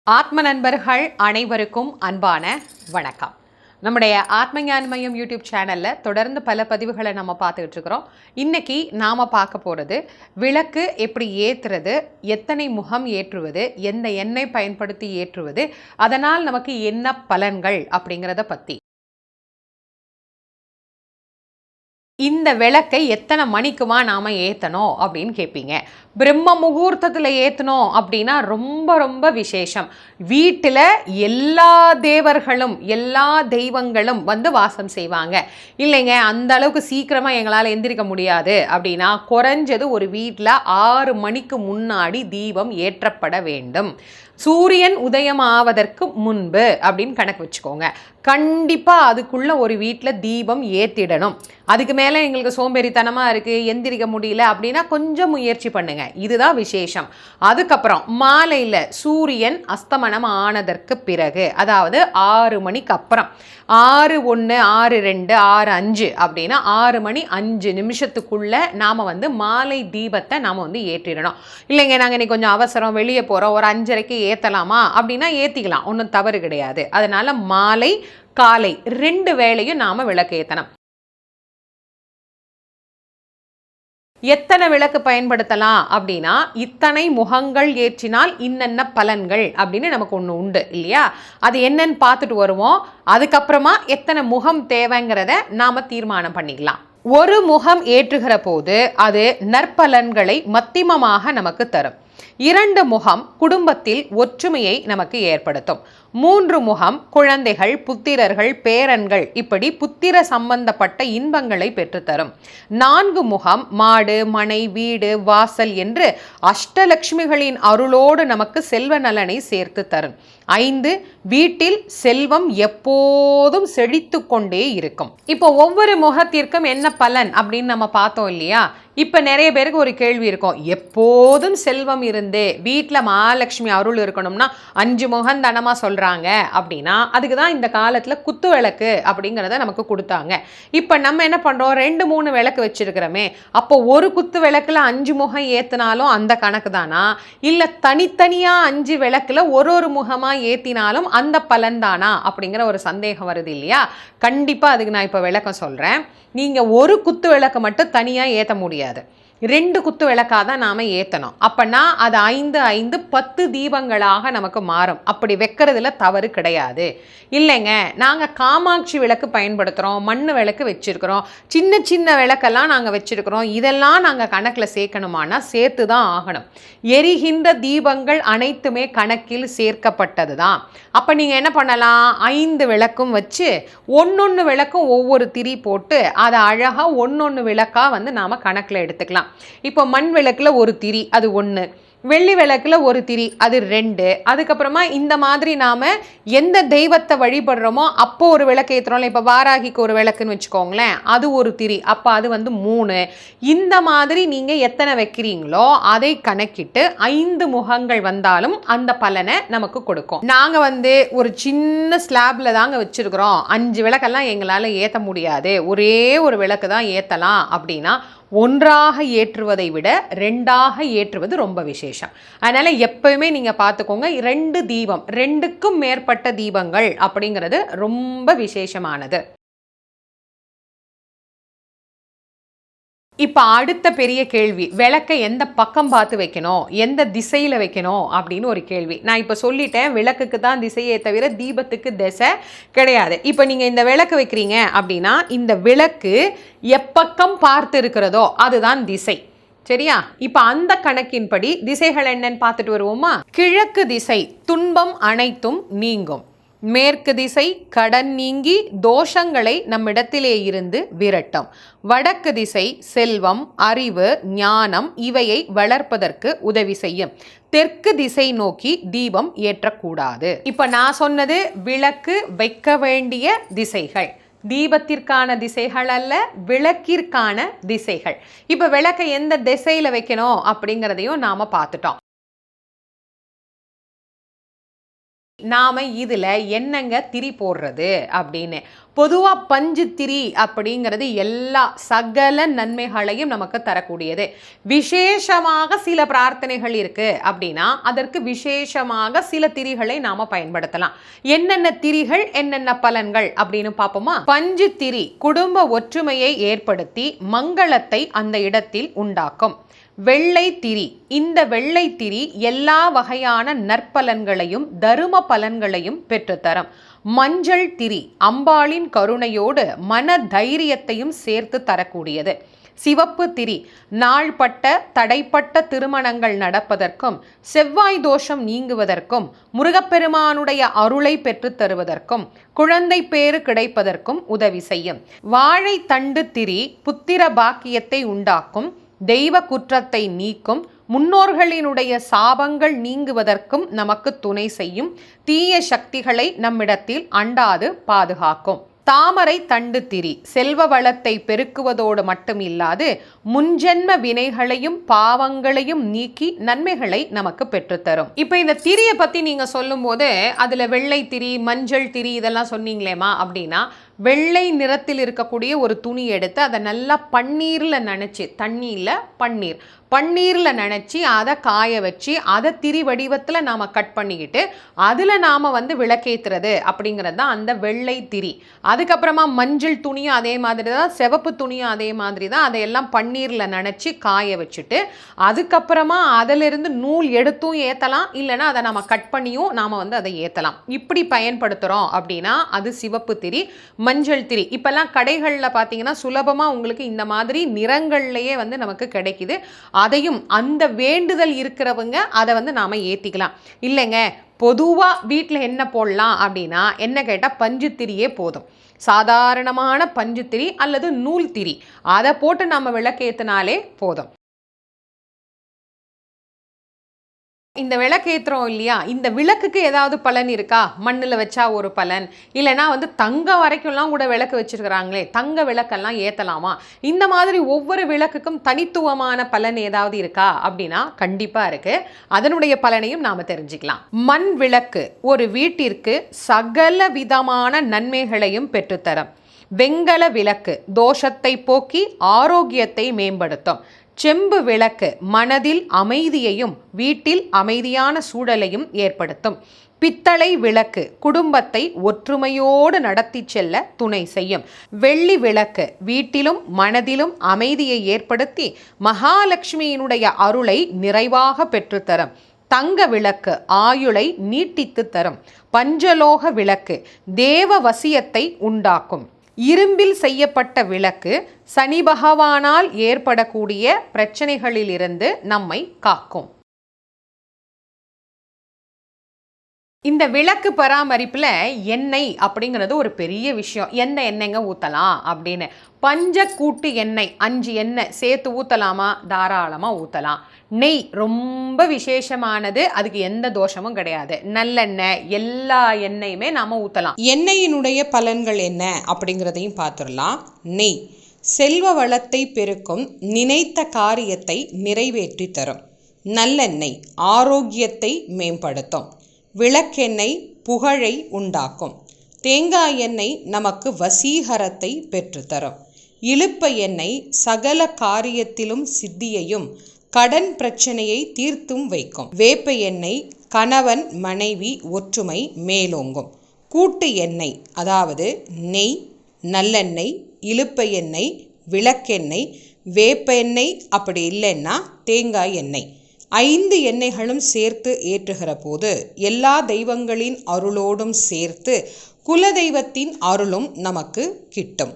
ஆத்ம நண்பர்கள் அனைவருக்கும் அன்பான வணக்கம். நம்முடைய ஆத்ம ஞானமயம் யூடியூப் சேனலில் தொடர்ந்து பல பதிவுகளை நம்ம பார்த்துக்கிட்டு இருக்கிறோம். இன்றைக்கி நாம் பார்க்க போகிறது விளக்கு எப்படி ஏற்றுறது, எத்தனை முகம் ஏற்றுவது, எந்த எண்ணெய் பயன்படுத்தி ஏற்றுவது, அதனால் நமக்கு என்ன பலன்கள் அப்படிங்கிறத பற்றி. இந்த விளக்கை எத்தனை மணிக்குமா நாம் ஏற்றணும் அப்படின்னு கேட்பீங்க. பிரம்ம முகூர்த்தத்தில் ஏற்றணும் அப்படின்னா ரொம்ப ரொம்ப விசேஷம். வீட்டில் எல்லா தேவர்களும் எல்லா தெய்வங்களும் வந்து வாசம் செய்வாங்க. இல்லைங்க அந்த அளவுக்கு சீக்கிரமாக எங்களால் எந்திரிக்க முடியாது அப்படின்னா குறைஞ்சது ஒரு வீட்டில் 6 மணிக்கு முன்னாடி தீபம் ஏற்றப்பட வேண்டும். சூரியன் உதயம் ஆவதற்கு முன்பு அப்படின்னு கணக்கு வச்சுக்கோங்க. கண்டிப்பாக அதுக்குள்ளே ஒரு வீட்டில் தீபம் ஏற்றிடணும். அதுக்கு மேலே எங்களுக்கு சோம்பேறித்தனமாக இருக்குது, எந்திரிக்க முடியல அப்படின்னா கொஞ்சம் முயற்சி பண்ணுங்கள். இதுதான் விசேஷம். அதுக்கப்புறம் மாலையில் சூரியன் அஸ்தமனம் ஆனதற்கு பிறகு, அதாவது 6 மணிக்கு அப்புறம், 6:01, 6:02, 6:05 அப்படின்னா 6 மணி 5 நிமிஷத்துக்குள்ளே நாம் வந்து மாலை தீபத்தை நாம் வந்து ஏற்றிடணும். இல்லைங்க நாங்கள் இன்னைக்கு கொஞ்சம் அவசரம், வெளியே போகிறோம், ஒரு 5:30க்கு ஏற்றலாமா அப்படின்னா ஏற்றிக்கலாம், ஒன்றும் தவறு கிடையாது. அதனால் மாலை காலை 2 வேளையும் நாம் விளக்கு ஏற்றணும். எத்தனை விளக்கு பயன்படுத்தலாம் அப்படின்னா இத்தனை முகங்கள் ஏற்றினால் இன்னென்ன பலன்கள் அப்படின்னு நமக்கு ஒன்று உண்டு இல்லையா? அது என்னன்னு பார்த்துட்டு வருவோம். அதுக்கப்புறமா எத்தனை முகம் தேவைங்கிறத நாம் தீர்மானம் பண்ணிக்கலாம். ஒரு முகம் ஏற்றுகிற போது அது நற்பலன்களை மத்தியமமாக நமக்கு தரும். 2 முகம் குடும்பத்தில் ஒற்றுமையை நமக்கு ஏற்படுத்தும். 3 முகம் குழந்தைகள், புத்திரர்கள், பேரன்கள், இப்படி புத்திர சம்பந்தப்பட்ட இன்பங்களை பெற்றுத்தரும். 4 முகம் மாடு, மனை, வீடு, வாசல் என்று அஷ்டலட்சுமிகளின் அருளோடு நமக்கு செல்வ நலனை சேர்த்து தரும். 5 வீட்டில் செல்வம் எப்போதும் செழித்து கொண்டே இருக்கும். இப்போ ஒவ்வொரு முகத்திற்கும் என்ன பலன் அப்படின்னு நம்ம பார்த்தோம் இல்லையா? இப்போ நிறைய பேருக்கு ஒரு கேள்வி இருக்கும், எப்போதும் செல்வம் இருந்து வீட்டில் மகாலட்சுமி அருள் இருக்கணும்னா 5 முகம் தானமாக சொல்கிறாங்க அப்படின்னா அதுக்கு தான் இந்த காலத்தில் குத்து விளக்கு அப்படிங்கிறத நமக்கு கொடுத்தாங்க. இப்போ நம்ம என்ன பண்ணுறோம், 2-3 விளக்கு வச்சுருக்கிறோமே, அப்போ ஒரு குத்து விளக்கில் 5 முகம் ஏற்றினாலும் அந்த கணக்கு தானா, இல்லை தனித்தனியாக 5 விளக்கில் ஒரு முகமாக ஏற்றினாலும் அந்த பலன் தானா அப்படிங்கிற ஒரு சந்தேகம் வருது இல்லையா? கண்டிப்பாக அதுக்கு நான் இப்போ விளக்கம் சொல்கிறேன். நீங்கள் ஒரு குத்து விளக்கு மட்டும் தனியாக ஏற்ற முடியாது, 2 குத்து விளக்காக தான் நாம் ஏற்றணும். அப்போனா அது 5 10 தீபங்களாக நமக்கு மாறும். அப்படி வைக்கிறதுல தவறு கிடையாது. இல்லைங்க நாங்கள் காமாட்சி விளக்கு பயன்படுத்துகிறோம், மண் விளக்கு வச்சுருக்கிறோம், சின்ன சின்ன விளக்கெல்லாம் நாங்கள் வச்சுருக்கிறோம், இதெல்லாம் நாங்கள் கணக்கில் சேர்க்கணுமானா சேர்த்து தான் ஆகணும். எரிகின்ற தீபங்கள் அனைத்துமே கணக்கில் சேர்க்கப்பட்டது தான். அப்போ நீங்கள் என்ன பண்ணலாம், 5 விளக்கும் வச்சு ஒன்னொன்று விளக்கும் ஒவ்வொரு திரி போட்டு அதை அழகாக ஒன்னொன்று விளக்காக வந்து நாம் கணக்கில் எடுத்துக்கலாம். இப்போ மண் விளக்கில் ஒரு திரி அது 1, வெள்ளி விளக்கில் ஒரு திரி அது 2, அதுக்கப்புறமா இந்த மாதிரி நாம் எந்த தெய்வத்தை வழிபடுறோமோ அப்போ ஒரு விளக்கு ஏற்றுறோம்ல. இப்போ வாராகிக்கு ஒரு விளக்குன்னு வச்சுக்கோங்களேன், அது ஒரு திரி, அப்போ அது வந்து 3. இந்த மாதிரி நீங்கள் எத்தனை வைக்கிறீங்களோ அதை கணக்கிட்டு 5 முகங்கள் வந்தாலும் அந்த பலனை நமக்கு கொடுக்கும். நாங்கள் வந்து ஒரு சின்ன ஸ்லாப்ல தாங்க வச்சுருக்கிறோம், 5 விளக்கெல்லாம் எங்களால் ஏற்ற முடியாது, ஒரே ஒரு விளக்கு தான் ஏற்றலாம் அப்படின்னா ஒன்றாக ஏற்றுவதை விட 2ஆக ஏற்றுவது ரொம்ப விசேஷம். அதனால் எப்பவுமே நீங்கள் பார்த்துக்கோங்க, 2 தீபம், 2க்கும் மேற்பட்ட தீபங்கள் அப்படிங்கிறது ரொம்ப விசேஷமானது. இப்போ அடுத்த பெரிய கேள்வி, விளக்கை எந்த பக்கம் பார்த்து வைக்கணும், எந்த திசையில் வைக்கணும் அப்படின்னு ஒரு கேள்வி. நான் இப்போ சொல்லிட்டேன், விளக்குக்கு தான் திசையே தவிர தீபத்துக்கு திசை கிடையாது. இப்போ நீங்கள் இந்த விளக்கு வைக்கிறீங்க அப்படின்னா இந்த விளக்கு எப்பக்கம் பார்த்து இருக்கிறதோ அதுதான் திசை, சரியா? இப்போ அந்த கணக்கின்படி திசைகள் என்னன்னு பார்த்துட்டு வருவோமா? கிழக்கு திசை துன்பம் அனைத்தும் நீங்கும், மேற்கு திசை கடன் நீங்கி தோஷங்களை நம்மிடத்திலே இருந்து விரட்டும், வடக்கு திசை செல்வம், அறிவு, ஞானம் இவையை வளர்ப்பதற்கு உதவி செய்யும், தெற்கு திசை நோக்கி தீபம் ஏற்றக்கூடாது. இப்போ நான் சொன்னது விளக்கு வைக்க வேண்டிய திசைகள், தீபத்திற்கான திசைகள் அல்ல, விளக்கிற்கான திசைகள். இப்போ விளக்கை எந்த திசையில் வைக்கணும் அப்படிங்கிறதையும் நாம் பார்த்துட்டோம். நாம் இதில் என்னங்க திரி போடுறது அப்படின்னு பொதுவாக பஞ்சு திரி அப்படிங்கிறது எல்லா சகல நன்மைகளையும் நமக்கு தரக்கூடியது. விசேஷமாக சில பிரார்த்தனைகள் இருக்கு அப்படின்னா அதற்கு விசேஷமாக சில திரிகளை நாம பயன்படுத்தலாம். என்னென்ன திரிகள், என்னென்ன பலன்கள் அப்படின்னு பார்ப்போமா? பஞ்சு திரி குடும்ப ஒற்றுமையை ஏற்படுத்தி மங்களத்தை அந்த இடத்தில் உண்டாக்கும். வெள்ளை திரி, இந்த வெள்ளை திரி எல்லா வகையான நற்பலன்களையும் தரும பலன்களையும் பெற்றுத்தரும். மஞ்சள் திரி அம்பாளின் கருணையோடு மன தைரியத்தையும் சேர்த்து தரக்கூடியது. சிவப்பு திரி நாள்பட்ட தடைப்பட்ட திருமணங்கள் நடப்பதற்கும் செவ்வாய் தோஷம் நீங்குவதற்கும் முருகப்பெருமானுடைய அருளை பெற்று தருவதற்கும் குழந்தை பேறு கிடைப்பதற்கும் உதவி செய்யும். வாழை தண்டு திரி புத்திர பாக்கியத்தை உண்டாக்கும், தெய்வ குற்றத்தை நீக்கும், முன்னோர்களினுடைய சாபங்கள் நீங்குவதற்கும் நமக்கு துணை செய்யும், தீய சக்திகளை நம்மிடத்தில் அண்டாது பாதுகாக்கும். தாமரை தண்டு திரி செல்வ வளத்தை பெருக்குவதோடு மட்டும் இல்லாது முன்ஜென்ம வினைகளையும் பாவங்களையும் நீக்கி நன்மைகளை நமக்கு பெற்றுத்தரும். இப்போ இந்த திரியை பற்றி நீங்கள் சொல்லும் போது அதில் வெள்ளை திரி, மஞ்சள் திரி இதெல்லாம் சொன்னீங்களேமா அப்படின்னா, வெள்ளை நிறத்தில் இருக்கக்கூடிய ஒரு துணி எடுத்து அதை நல்லா பன்னீரில் நனைச்சி, தண்ணியில் பன்னீரில் நனைச்சி அதை காய வச்சு அதை திரி வடிவத்தில் நாம் கட் பண்ணிக்கிட்டு அதில் நாம் விளக்கேற்றுறது அப்படிங்கிறது தான் அந்த வெள்ளை திரி. அதுக்கப்புறமா மஞ்சள் துணியும் அதே மாதிரி தான், சிவப்பு துணியும் அதே மாதிரி தான், அதையெல்லாம் பன்னீரில் நனைச்சி காய வச்சுட்டு அதுக்கப்புறமா அதிலிருந்து நூல் எடுத்தும் ஏற்றலாம், இல்லைனா அதை நம்ம கட் பண்ணியும் நாம் அதை ஏற்றலாம். இப்படி பயன்படுத்துகிறோம் அப்படின்னா அது சிவப்பு திரி. மஞ்சள் திரி இப்போல்லாம் கடைகளில் பார்த்தீங்கன்னா சுலபமாக உங்களுக்கு இந்த மாதிரி நிறங்கள்லேயே நமக்கு கிடைக்குது. அதையும் அந்த வேண்டுதல் இருக்கிறவங்க அதை நாம் ஏற்றிக்கலாம். இல்லைங்க பொதுவாக வீட்டில் என்ன போடலாம் அப்படின்னா என்ன கேட்டால் பஞ்சு திரியே போதும். சாதாரணமான பஞ்சு திரி அல்லது நூல் திரி அதை போட்டு நம்ம விளக்கேற்றினாலே போதும். இந்த விளக்கேற்றுறோம் இல்லையா, இந்த விளக்குக்கு ஏதாவது பலன் இருக்கா? மண்ணில் வச்சா ஒரு பலன், இல்லைனா தங்க வரைக்கும்லாம் கூட விளக்கு வச்சுருக்கிறாங்களே, தங்க விளக்கெல்லாம் ஏற்றலாமா? இந்த மாதிரி ஒவ்வொரு விளக்குக்கும் தனித்துவமான பலன் ஏதாவது இருக்கா அப்படின்னா கண்டிப்பாக இருக்குது. அதனுடைய பலனையும் நாம் தெரிஞ்சுக்கலாம். மண் விளக்கு ஒரு வீட்டிற்கு சகல விதமான நன்மைகளையும் பெற்றுத்தரும். வெங்கல விளக்கு தோஷத்தை போக்கி ஆரோக்கியத்தை மேம்படுத்தும். செம்பு விளக்கு மனதில் அமைதியையும் வீட்டில் அமைதியான சூழலையும் ஏற்படுத்தும். பித்தளை விளக்கு குடும்பத்தை ஒற்றுமையோடு நடத்தி செல்ல துணை செய்யும். வெள்ளி விளக்கு வீட்டிலும் மனதிலும் அமைதியை ஏற்படுத்தி மகாலட்சுமியினுடைய அருளை நிறைவாக பெற்றுத்தரும். தங்க விளக்கு ஆயுளை நீட்டித்து தரும். பஞ்சலோக விளக்கு தேவ வசியத்தை உண்டாக்கும். இரும்பில் செய்யப்பட்ட விளக்கு சனி பகவானால் ஏற்படக்கூடிய பிரச்சனைகளிலிருந்து நம்மை காக்கும். இந்த விளக்கு பராமரிப்பில் எண்ணெய் அப்படிங்கிறது ஒரு பெரிய விஷயம். எந்த எண்ணெய்ங்க ஊற்றலாம் அப்படின்னு, பஞ்சக்கூட்டு எண்ணெய் 5 எண்ணெய் சேர்த்து ஊற்றலாமா? தாராளமாக ஊற்றலாம். நெய் ரொம்ப விசேஷமானது, அதுக்கு எந்த தோஷமும் கிடையாது. நல்லெண்ணெய் எல்லா எண்ணெயுமே நாம் ஊற்றலாம். எண்ணெயினுடைய பலன்கள் என்ன அப்படிங்கிறதையும் பார்த்துடலாம். நெய் செல்வ வளத்தை பெருக்கும், நினைத்த காரியத்தை நிறைவேற்றி தரும். நல்லெண்ணெய் ஆரோக்கியத்தை மேம்படுத்தும். விளக்கெண்ணெய் புகழை உண்டாக்கும். தேங்காய் எண்ணெய் நமக்கு வசீகரத்தை பெற்றுத்தரும். இலுப்ப எண்ணெய் சகல காரியத்திலும் சித்தியையும் கடன் பிரச்சனையை தீர்த்தும் வைக்கும். வேப்ப எண்ணெய் கணவன் மனைவி ஒற்றுமை மேலோங்கும். கூட்டு எண்ணெய் அதாவது நெய், நல்லெண்ணெய், இலுப்ப எண்ணெய், விளக்கெண்ணெய், வேப்ப எண்ணெய், அப்படி இல்லைன்னா தேங்காய் எண்ணெய் 5 எண்ணெய்களும் சேர்த்து ஏற்றுகிற போது எல்லா தெய்வங்களின் அருளோடும் சேர்த்து குலதெய்வத்தின் அருளும் நமக்கு கிட்டும்.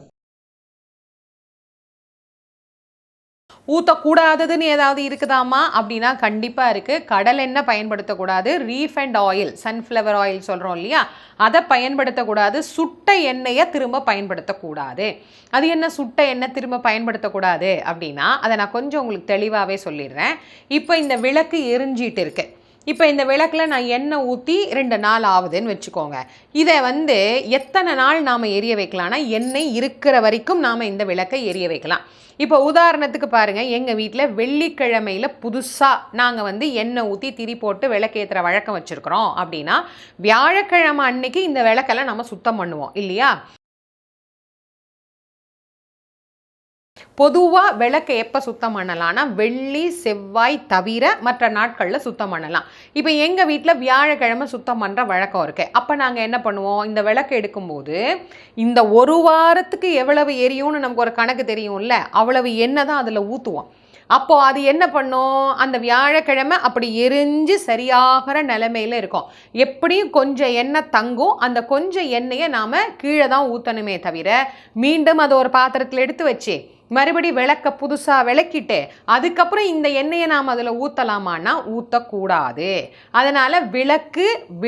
ஊற்றக்கூடாததுன்னு ஏதாவது இருக்குதாமா அப்படின்னா கண்டிப்பாக இருக்குது. கடல் எண்ணெய் பயன்படுத்தக்கூடாது. ரீஃபைண்ட் ஆயில், சன்ஃப்ளவர் ஆயில் சொல்கிறோம் இல்லையா, அதை பயன்படுத்தக்கூடாது. சுட்ட எண்ணெயை திரும்ப பயன்படுத்தக்கூடாது. அது என்ன சுட்ட எண்ணெய் திரும்ப பயன்படுத்தக்கூடாது அப்படின்னா அதை நான் கொஞ்சம் உங்களுக்கு தெளிவாகவே சொல்லிடுறேன். இப்போ இந்த விளக்கு எரிஞ்சிட்டு இருக்கு. இப்போ இந்த விளக்கில் நான் எண்ணெய் ஊற்றி 2 நாள் ஆகுதுன்னு வச்சுக்கோங்க. இதை எத்தனை நாள் நாம் எரிய வைக்கலாம்னா எண்ணெய் இருக்கிற வரைக்கும் நாம் இந்த விளக்கை எரிய வைக்கலாம். இப்போ உதாரணத்துக்கு பாருங்கள், எங்கள் வீட்டில் வெள்ளிக்கிழமையில் புதுசாக நாங்கள் எண்ணெய் ஊற்றி திரி போட்டு விளக்கேற்றுற வழக்கம் வச்சுருக்குறோம் அப்படின்னா வியாழக்கிழமை அன்னைக்கு இந்த விளக்கெல்லாம் நம்ம சுத்தம் பண்ணுவோம் இல்லையா. பொதுவாக விளக்கை எப்போ சுத்தம் பண்ணலாம்னா வெள்ளி செவ்வாய் தவிர மற்ற நாட்களில் சுத்தம் பண்ணலாம். இப்போ எங்கள் வீட்டில் வியாழக்கிழமை சுத்தம் பண்ணுற வழக்கம் இருக்குது. அப்போ நாங்கள் என்ன பண்ணுவோம், இந்த விளக்கு எடுக்கும்போது இந்த ஒரு வாரத்துக்கு எவ்வளவு எரியும்னு நமக்கு ஒரு கணக்கு தெரியும்ல, அவ்வளவு எண்ணெய் தான் அதில் ஊற்றுவோம். அப்போது அது என்ன பண்ணும், அந்த வியாழக்கிழமை அப்படி எரிஞ்சு சரியாகிற நிலைமையில் இருக்கும். எப்படியும் கொஞ்சம் எண்ணெய் தங்கும். அந்த கொஞ்சம் எண்ணெயை நாம் கீழே தான் ஊற்றணுமே தவிர மீண்டும் அதை ஒரு பாத்திரத்தில் எடுத்து வச்சு மறுபடி விளக்க புதுசாக விளக்கிட்டு அதுக்கப்புறம் இந்த எண்ணெயை நாம் அதில் ஊற்றலாமான்னா ஊற்றக்கூடாது. அதனால்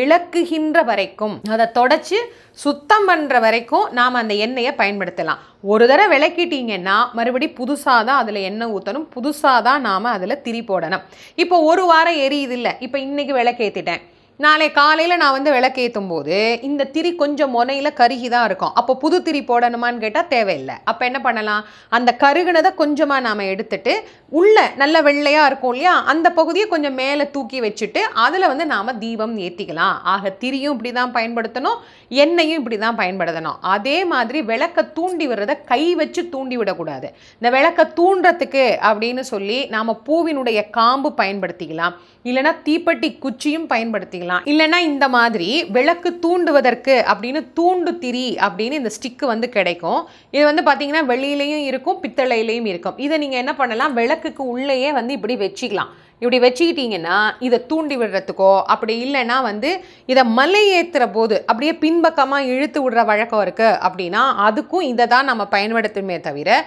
விளக்குகின்ற வரைக்கும், அதை தொடச்சி சுத்தம் பண்ணுற வரைக்கும் நாம் அந்த எண்ணெயை பயன்படுத்தலாம். ஒரு தடவை விளக்கிட்டீங்கன்னா மறுபடி புதுசாக தான் அதில் எண்ணெய் ஊற்றணும், புதுசாக தான் நாம் அதில் திரி போடணும். இப்போ ஒரு வாரம் எரியுது இல்லை, இப்போ இன்றைக்கி விளக்கேற்றிட்டேன், நாளை காலையில் நான் விளக்கேற்றும் போது இந்த திரி கொஞ்சம் முனையில் கருகி தான் இருக்கும். அப்போ புது திரி போடணுமான்னு கேட்டால் தேவையில்லை. அப்போ என்ன பண்ணலாம், அந்த கருகுனதை கொஞ்சமாக நாம் எடுத்துட்டு உள்ள நல்ல வெள்ளையாக இருக்கும் இல்லையா, அந்த பகுதியை கொஞ்சம் மேலே தூக்கி வச்சுட்டு அதில் நாம் தீபம் ஏற்றிக்கலாம். ஆக திரியும் இப்படி தான் பயன்படுத்தணும், எண்ணெயும் இப்படி தான் பயன்படுத்தணும். அதே மாதிரி விளக்க தூண்டி விடுறதை கை வச்சு தூண்டி விடக்கூடாது. இந்த விளக்க தூண்டுறதுக்கு அப்படின்னு சொல்லி நாம் பூவினுடைய காம்பு பயன்படுத்திக்கலாம், இல்லைனா தீப்பெட்டி குச்சியும் பயன்படுத்திக்கலாம், இல்லைன்னா இந்த மாதிரி விளக்கு தூண்டுவதற்கு அப்படின்னு தூண்டு திரி அப்படின்னு இந்த ஸ்டிக்கு கிடைக்கும். இது பார்த்தீங்கன்னா வெள்ளியிலையும் இருக்கும், பித்தளையிலையும் இருக்கும். இதை நீங்கள் என்ன பண்ணலாம், விளக்குக்கு உள்ளேயே இப்படி வச்சுக்கலாம். இப்படி வச்சுக்கிட்டீங்கன்னா இதை தூண்டி விடுறதுக்கோ, அப்படி இல்லைன்னா இதை மலை ஏற்றுற போது அப்படியே பின்பக்கமாக இழுத்து விடுற வழக்கம் இருக்குது அப்படின்னா அதுக்கும் இதை தான் நம்ம பயன்படுத்துமே தவிர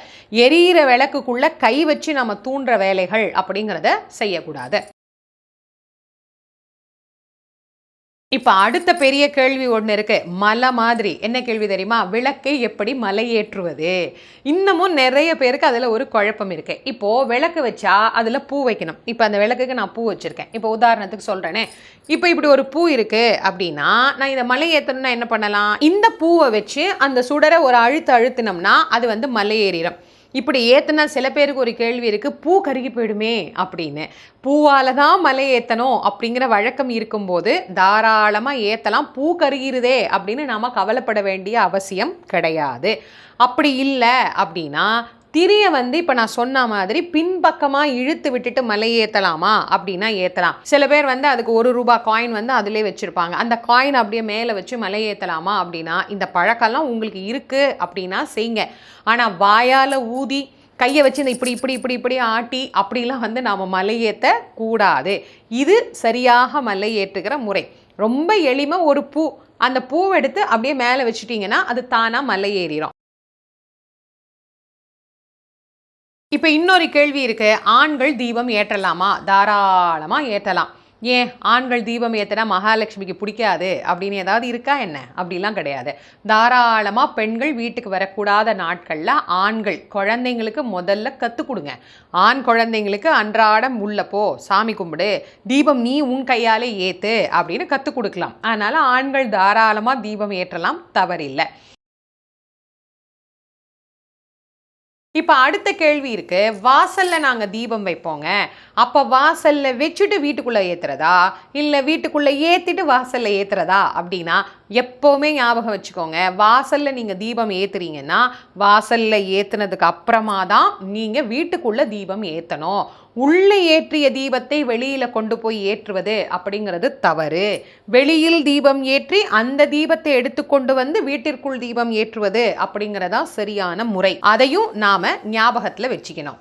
எரியிற விளக்குக்குள்ளே கை வச்சு நம்ம தூண்டுற வேலைகள் அப்படிங்கிறத செய்யக்கூடாது. இப்போ அடுத்த பெரிய கேள்வி ஒன்று இருக்குது, மலை மாதிரி. என்ன கேள்வி தெரியுமா, விளக்கை எப்படி மலை ஏற்றுவது? இன்னமும் நிறைய பேருக்கு அதில் ஒரு குழப்பம் இருக்குது. இப்போது விளக்கு வச்சா அதில் பூ வைக்கணும். இப்போ அந்த விளக்குக்கு நான் பூ வச்சுருக்கேன். இப்போ உதாரணத்துக்கு சொல்கிறேனே, இப்போ இப்படி ஒரு பூ இருக்குது அப்படின்னா நான் இதை மலை ஏற்றணும்னா என்ன பண்ணலாம், இந்த பூவை வச்சு அந்த சுடரை ஒரு அழுத்தினோம்னா அது மலை ஏறிடும். இப்படி ஏற்றினா சில பேருக்கு ஒரு கேள்வி இருக்குது, பூ கருகி போயிடுமே அப்படின்னு. பூவால் தான் மலை ஏற்றணும் அப்படிங்கிற வழக்கம் இருக்கும்போது தாராளமாக ஏற்றலாம். பூ கருகிருதே அப்படின்னு நாம் கவலைப்பட வேண்டிய அவசியம் கிடையாது. அப்படி இல்லை அப்படின்னா திரியை இப்போ நான் சொன்ன மாதிரி பின்பக்கமாக இழுத்து விட்டுட்டு மலை ஏற்றலாமா அப்படின்னா ஏற்றலாம். சில பேர் அதுக்கு ₹1 காயின் அதிலே வச்சுருப்பாங்க. அந்த காயின் அப்படியே மேலே வச்சு மலை ஏற்றலாமா அப்படின்னா இந்த பழக்கம்லாம் உங்களுக்கு இருக்குது அப்படின்னா செய்யுங்க. ஆனால் வாயால் ஊதி கையை வச்சு இந்த இப்படி இப்படி இப்படி இப்படி ஆட்டி அப்படிலாம் நாம் மலை ஏற்றக்கூடாது. இது சரியாக மலை ஏற்றுகிற முறை. ரொம்ப எளிமை. ஒரு பூ, அந்த பூவை எடுத்து அப்படியே மேலே வச்சுட்டிங்கன்னா அது தானாக மலை ஏறிடும். இப்போ இன்னொரு கேள்வி இருக்குது, ஆண்கள் தீபம் ஏற்றலாமா? தாராளமாக ஏற்றலாம். ஏன், ஆண்கள் தீபம் ஏற்றினா மகாலட்சுமிக்கு பிடிக்காது அப்படின்னு ஏதாவது இருக்கா என்ன? அப்படிலாம் கிடையாது. தாராளமாக பெண்கள் வீட்டுக்கு வரக்கூடாத நாட்களில் ஆண்கள் குழந்தைங்களுக்கு முதல்ல கற்றுக் கொடுங்க. ஆண் குழந்தைங்களுக்கு அன்றாடம் உள்ள போ, சாமி கும்பிடு, தீபம் நீ உன் கையாலே ஏற்று அப்படின்னு கற்றுக் கொடுக்கலாம். அதனால் ஆண்கள் தாராளமாக தீபம் ஏற்றலாம், தவறில்லை. இப்போ அடுத்த கேள்வி இருக்குது, வாசலில் நாங்கள் தீபம் வைப்போங்க, அப்போ வாசலில் வச்சுட்டு வீட்டுக்குள்ளே ஏற்றுறதா இல்லை வீட்டுக்குள்ளே ஏற்றிட்டு வாசலில் ஏற்றுறதா அப்படின்னா எப்போவுமே ஞாபகம் வச்சுக்கோங்க, வாசலில் நீங்கள் தீபம் ஏற்றுறீங்கன்னா வாசலில் ஏற்றுனதுக்கு அப்புறமா தான் நீங்கள் வீட்டுக்குள்ளே தீபம் ஏற்றணும். உள்ளே ஏற்றிய தீபத்தை வெளியில் கொண்டு போய் ஏற்றுவது அப்படிங்கிறது தவறு. வெளியில் தீபம் ஏற்றி அந்த தீபத்தை எடுத்துக்கொண்டு வீட்டிற்குள் தீபம் ஏற்றுவது அப்படிங்கிறதா சரியான முறை. அதையும் நாம ஞாபகத்தில் வச்சுக்கணும்.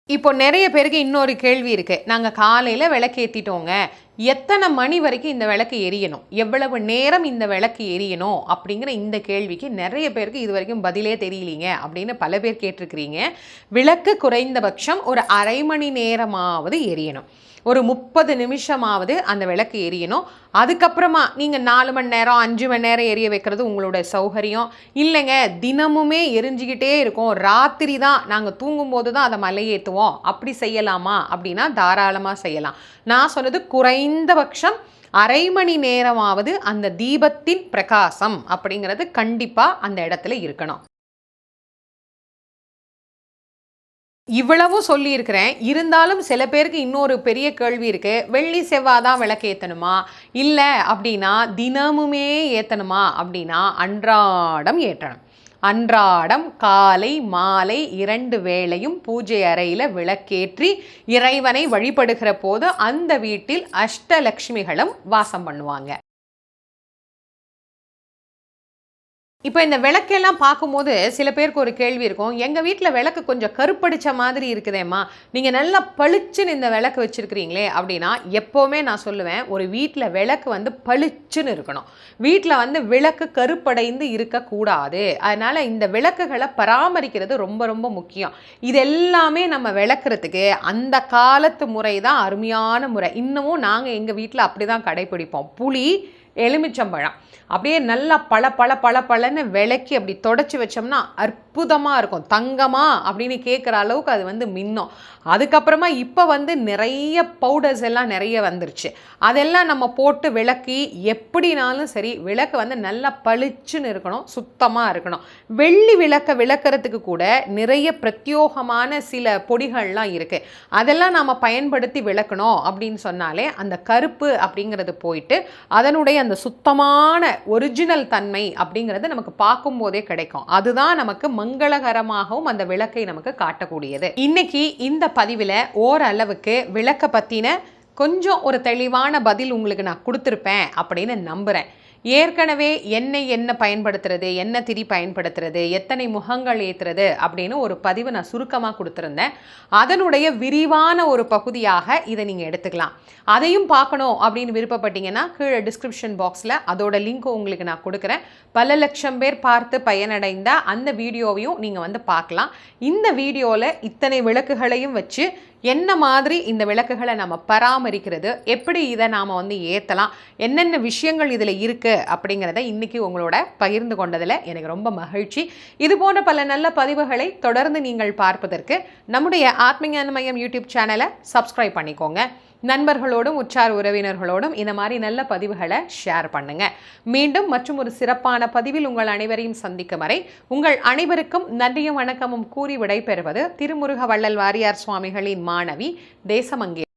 இப்போ நிறைய பேருக்கு இன்னொரு கேள்வி இருக்குது, நாங்கள் காலையில் விளக்கேற்றிட்டோங்க, எத்தனை மணி வரைக்கும் இந்த விளக்கு எரியணும், எவ்வளவு நேரம் இந்த விளக்கு எரியணும் அப்படிங்கிற இந்த கேள்விக்கு நிறைய பேருக்கு இது வரைக்கும் பதிலே தெரியலீங்க அப்படின்னு பல பேர் கேட்டிருக்கிறீங்க. விளக்கு குறைந்தபட்சம் ஒரு அரை மணி நேரமாவது எரியணும், ஒரு 30 நிமிஷமாவது அந்த விளக்கு எரியணும். அதுக்கப்புறமா நீங்கள் 4 மணி நேரம் 5 மணி நேரம் எரிய வைக்கிறது உங்களோட சௌகரியம். இல்லைங்க எரிஞ்சிக்கிட்டே இருக்கும், ராத்திரி தான் நாங்கள் தூங்கும்போது தான் அதை மலை ஏற்றுவோம், அப்படி செய்யலாமா அப்படின்னா தாராளமாக செய்யலாம். நான் சொன்னது குறைந்தபட்சம் அரை மணி நேரமாவது அந்த தீபத்தின் பிரகாசம் அப்படிங்கிறது கண்டிப்பாக அந்த இடத்துல இருக்கணும். இவ்வளவும் சொல்லியிருக்கிறேன். இருந்தாலும் சில பேருக்கு இன்னொரு பெரிய கேள்வி இருக்குது, வெள்ளி செவ்வாய் தான் விளக்கேற்றணுமா, இல்லை அப்படின்னா தினமுமே ஏற்றணுமா அப்படின்னா அன்றாடம் ஏற்றணும். அன்றாடம் காலை மாலை 2 வேளையும் பூஜை அறையில் விளக்கேற்றி இறைவனை வழிபடுகிற போது அந்த வீட்டில் அஷ்டலக்ஷ்மிகளும் வாசம் பண்ணுவாங்க. இப்போ இந்த விளக்கெல்லாம் பார்க்கும்போது சில பேருக்கு ஒரு கேள்வி இருக்கும், எங்கள் வீட்டில் விளக்கு கொஞ்சம் கருப்படிச்ச மாதிரி இருக்குதேம்மா, நீங்கள் நல்லா பளிச்சுன்னு இந்த விளக்கு வச்சுருக்கிறீங்களே அப்படின்னா, எப்போவுமே நான் சொல்லுவேன், ஒரு வீட்டில் விளக்கு வந்து பளிச்சுன்னு இருக்கணும். வீட்டில் விளக்கு கருப்படைந்து இருக்கக்கூடாது. அதனால் இந்த விளக்குகளை பராமரிக்கிறது ரொம்ப ரொம்ப முக்கியம். இது எல்லாமே நம்ம விளக்குறதுக்கு அந்த காலத்து முறை தான் அருமையான முறை. இன்னமும் நாங்கள் எங்கள் வீட்டில் அப்படி தான் கடைப்பிடிப்போம். புளி, எலுமிச்சம்பழம் அப்படியே நல்லா பளன்னு விளக்கி அப்படி தொடச்சி வச்சோம்னா அற்புதமாக இருக்கும். தங்கமா அப்படின்னு கேட்குற அளவுக்கு அது மின்னும். அதுக்கப்புறமா இப்போ நிறைய பவுடர்ஸ் எல்லாம் நிறைய வந்துருச்சு. அதெல்லாம் நம்ம போட்டு விளக்கி எப்படினாலும் சரி விளக்கு நல்லா பளிச்சுன்னு இருக்கணும், சுத்தமாக இருக்கணும். வெள்ளி விளக்கை விளக்குறதுக்கு கூட நிறைய பிரத்யோகமான சில பொடிகள்லாம் இருக்குது. அதெல்லாம் நாம் பயன்படுத்தி விளக்கணும் அப்படின்னு சொன்னாலே அந்த கருப்பு அப்படிங்கிறது போயிட்டு அதனுடைய அந்த சுத்தமான ஒரிஜினல் தன்மை அப்படிங்கிறது நமக்கு பார்க்கும்போதே கிடைக்கும். அதுதான் நமக்கு மங்களகரமாகவும் அந்த விளக்கை நமக்கு காட்டக்கூடியது. இன்னைக்கு இந்த பதிவில் ஓரளவுக்கு விளக்க பற்றின கொஞ்சம் ஒரு தெளிவான பதில் உங்களுக்கு நான் கொடுத்துருப்பேன் அப்படின்னு நம்புகிறேன். ஏற்கனவே என்ன பயன்படுத்துறது, என்ன திரி பயன்படுத்துறது, எத்தனை முகங்கள் ஏற்றுறது அப்படின்னு ஒரு பதிவு நான் சுருக்கமாக கொடுத்துருந்தேன். அதனுடைய விரிவான ஒரு பகுதியாக இதை நீங்கள் எடுத்துக்கலாம். அதையும் பார்க்கணும் அப்படின்னு விருப்பப்பட்டீங்கன்னா கீழே டிஸ்கிரிப்ஷன் பாக்ஸில் அதோட லிங்க் உங்களுக்கு நான் கொடுக்குறேன். பல லட்சம் பேர் பார்த்து பயனடைந்த அந்த வீடியோவையும் நீங்கள் பார்க்கலாம். இந்த வீடியோவில் இத்தனை விளக்குகளையும் வச்சு என்ன மாதிரி இந்த விளக்குகளை நம்ம பராமரிக்கிறது, எப்படி இதை நாம் ஏற்றலாம், என்னென்ன விஷயங்கள் இதில் இருக்குது அப்படிங்கிறத இன்றைக்கி உங்களோட பகிர்ந்து கொண்டதில் எனக்கு ரொம்ப மகிழ்ச்சி. இது போன்ற பல நல்ல பதிவுகளை தொடர்ந்து நீங்கள் பார்ப்பதற்கு நம்முடைய ஆத்மஞான மையம் யூடியூப் சேனலை சப்ஸ்கிரைப் பண்ணிக்கோங்க. நண்பர்களோடும் உற்றார் உறவினர்களோடும் இந்த மாதிரி நல்ல பதிவுகளை ஷேர் பண்ணுங்க. மீண்டும் மற்றும் ஒரு சிறப்பான பதிவில் உங்கள் அனைவரையும் சந்திக்கும் வரை உங்கள் அனைவருக்கும் நன்றியும் வணக்கமும் கூறி விடைபெறுவது திருமுருக வள்ளல் வாரியார் சுவாமிகளின் மாணவி தேசமங்கே.